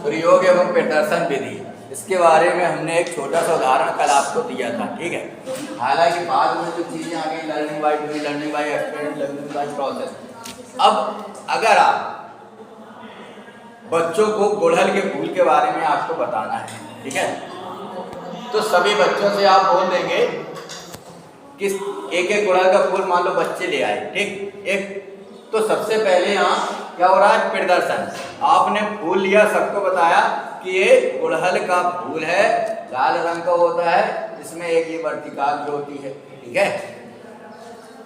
प्रयोग एवं प्रदर्शन विधि, इसके बारे में हमने एक छोटा सा उदाहरण कल आपको दिया था, ठीक है। हालांकि बाद में जो चीजें आ गई, learning by doing, learning by experience, learning by process. अब अगर आप बच्चों को गुड़हल के फूल के बारे में आपको बताना है, ठीक है, तो सभी बच्चों से आप बोल देंगे कि एक एक गुड़हल का फूल मान लो बच्चे ले आए, ठीक। एक तो सबसे पहले यहाँ क्या हो रहा है, प्रदर्शन। आपने फूल लिया, सबको बताया कि ये गुड़हल का फूल है, लाल रंग का होता है, इसमें एक ये वर्तिकाल जो होती है, ठीक है,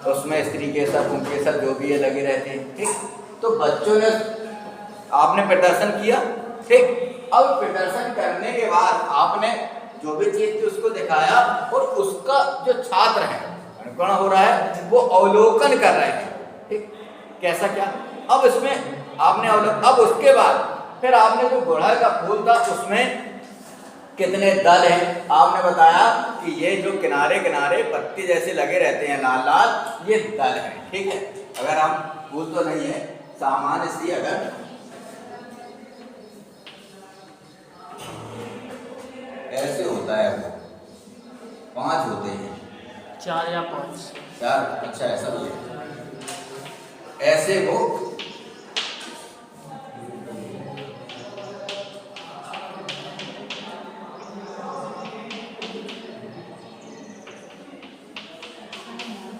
तो उसमें स्त्री केसर, पुंकेसर जो भी ये लगे रहते हैं, ठीक। तो बच्चों ने, आपने प्रदर्शन किया, ठीक। अब प्रदर्शन करने के बाद आपने जो भी चीज थी उसको दिखाया और उसका जो छात्र है अनुकरण हो रहा है, वो अवलोकन कर रहे हैं, ठीक। कैसा क्या, अब इसमें आपने अब उसके बाद फिर आपने जो गुड़हल का फूल था उसमें कितने दल हैं, आपने बताया कि ये जो किनारे किनारे पत्ती जैसे लगे रहते हैं लाल लाल, ये दल है, ठीक है। अगर हम फूल तो नहीं है, सामान्य सी अगर ऐसे होता है, वो 5 होते हैं, 4 या 5, 4, अच्छा ऐसा भी है, ऐसे वो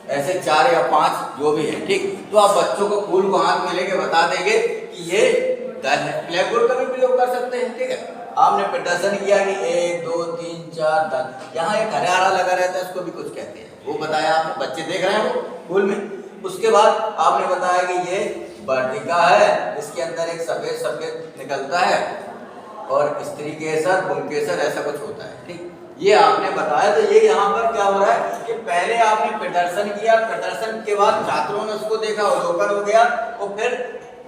ऐसे 4 या 5 जो भी है, ठीक। तो आप बच्चों को फूल को हाथ में लेके बता देंगे कि ये दल है। ब्लैक बोर्ड का भी प्रयोग कर सकते हैं, ठीक है। आपने प्रदर्शन किया कि 1 2 3 4 दल, यहाँ एक हरा हरा लगा रहता है, उसको भी कुछ कहते हैं, वो बताया आपने, बच्चे देख रहे हैं वो फूल में। उसके बाद आपने बताया कि ये वर्तिका है, इसके अंदर एक सफेद सफेद निकलता है और स्त्री केसर, पुंकेसर ऐसा कुछ होता है, ठीक। ये आपने बताया। तो ये यहाँ पर क्या हो रहा है कि पहले आपने प्रदर्शन किया, प्रदर्शन के बाद छात्रों ने उसको देखा, अवलोकन हो गया, और फिर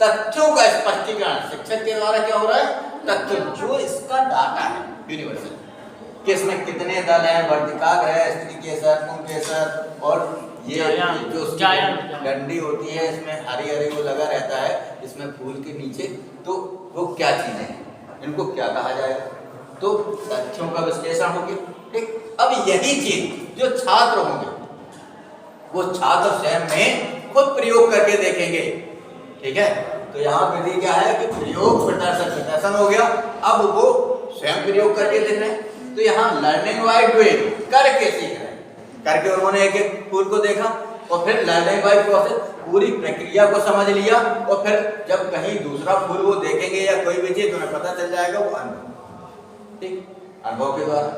तथ्यों का स्पष्टीकरण शिक्षक के द्वारा क्या हो रहा है, तथ्य जो इसका डाटा है यूनिवर्सल, कि इसमें कितने दल हैं, वर्तिकाग्र है, स्त्री केसर, पुंकेसर, और ये जो डंडी होती है इसमें हरी हरी वो लगा रहता है इसमें फूल के नीचे, तो वो क्या चीजें हैं, इनको क्या कहा जाएगा, तो तथ्यों का विश्लेषण हो गया, ठीक। अब यही चीज जो छात्र होंगे वो छात्र स्वयं में खुद प्रयोग करके देखेंगे, ठीक है। तो यहाँ विधि क्या है कि प्रयोग प्रदर्शन, प्रदर्शन हो गया, अब वो स्वयं प्रयोग करके देख रहे हैं। तो यहाँ लर्निंग बाय डूइंग, करके सीख रहे हैं, करके उन्होंने एक एक फूल को देखा, और फिर लर्निंग बाय प्रोसेस, पूरी प्रक्रिया को समझ लिया, और फिर जब कहीं दूसरा फूल वो देखेंगे या कोई भी चीज उन्हें पता चल जाएगा, वो अनुभव, ठीक, अनुभव के द्वारा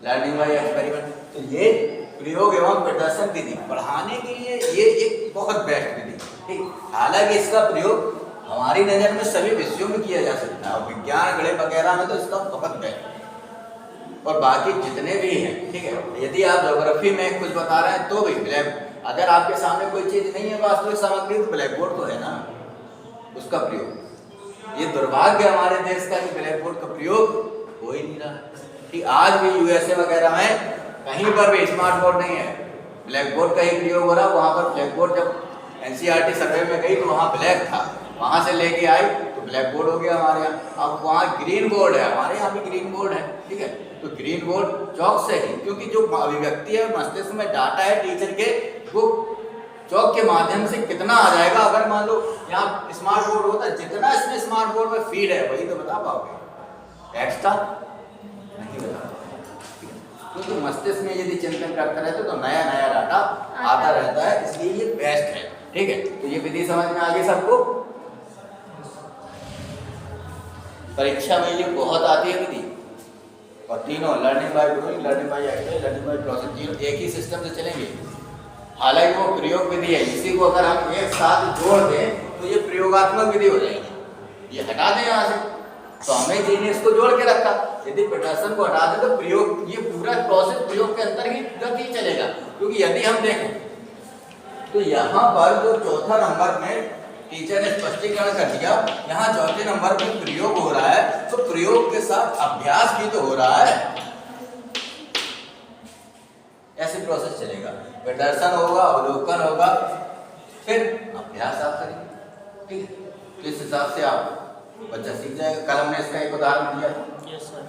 लर्निंग बाय एक्सपेरिमेंट। तो ये प्रयोग एवं प्रदर्शन विधि पढ़ाने के लिए ये एक बहुत बेस्ट विधि, ठीक। हालांकि इसका प्रयोग हमारी नजर में सभी विषयों में किया जा सकता है, और विज्ञान गणित वगैरह में तो इसका बहुत बेस्ट, और बाकी जितने भी हैं, ठीक है। यदि आप ज्योग्राफी में कुछ बता रहे हैं तो भी अगर आपके सामने कोई चीज नहीं है वास्तविक सामग्री, तो ब्लैक बोर्ड तो है ना, उसका प्रयोग। ये दुर्भाग्य हमारे देश का कि ब्लैक बोर्ड का प्रयोग हो ही नहीं रहा, ठीक। आज भी यूएसए वगैरह में कहीं पर भी स्मार्ट बोर्ड नहीं है, ब्लैक बोर्ड का ही प्रयोग हो रहा। वहाँ पर ब्लैक बोर्ड जब एनसीईआरटी सर्वे में गई तो वहाँ ब्लैक था, वहाँ से लेके आई तो ब्लैक बोर्ड हो गया हमारे यहाँ। अब वहाँ ग्रीन बोर्ड है, हमारे यहाँ भी ग्रीन बोर्ड है, ठीक है। तो ग्रीन बोर्ड चौक से ही, क्योंकि जो अभिव्यक्ति है मस्तिष्क में डाटा है टीचर के, वो चौक के माध्यम से कितना आ जाएगा। अगर मान लो यहाँ स्मार्ट बोर्ड होता, जितना इसमें स्मार्ट बोर्ड में फीड है वही तो बता पाओगे, एक्स्ट्रा नहीं बता पाओगे, क्योंकि मस्तिष्क में यदि चिंतन करते रहते तो नया नया डाटा आता रहता है, इसलिए ये बेस्ट है, ठीक है। तो ये विधि समझ में आ गई सबको, परीक्षा में ये बहुत आती है विधि, और तीनों learning by doing, learning by acting, learning by process, तीनों एक ही सिस्टम से चलेंगे। हालांकि वो प्रयोग विधि है, इसी को अगर हम एक साथ जोड़ दें तो ये प्रयोगात्मक विधि हो जाएगी। ये हटा दें यहाँ से, तो हमें जी ने इसको जोड़ के रखा, यदि प्रदर्शन को हटा दें तो प्रयोग, ये पूरा प्रोसेस प्रयोग के अंदर ही गति चलेगा। क्योंकि यदि हम देखें तो यहाँ पर जो चौथा नंबर में टीचर ने स्पष्टीकरण कर दिया, यहाँ चौथे नंबर पे प्रयोग हो रहा है, तो प्रयोग के साथ अभ्यास भी तो हो रहा है, ऐसे प्रोसेस चलेगा। प्रदर्शन होगा, अवलोकन होगा, फिर अभ्यास आप करेंगे, ठीक है। तो इस हिसाब से आप बच्चा सीख जाएगा। कल हमने इसका एक उदाहरण दिया था। Yes sir.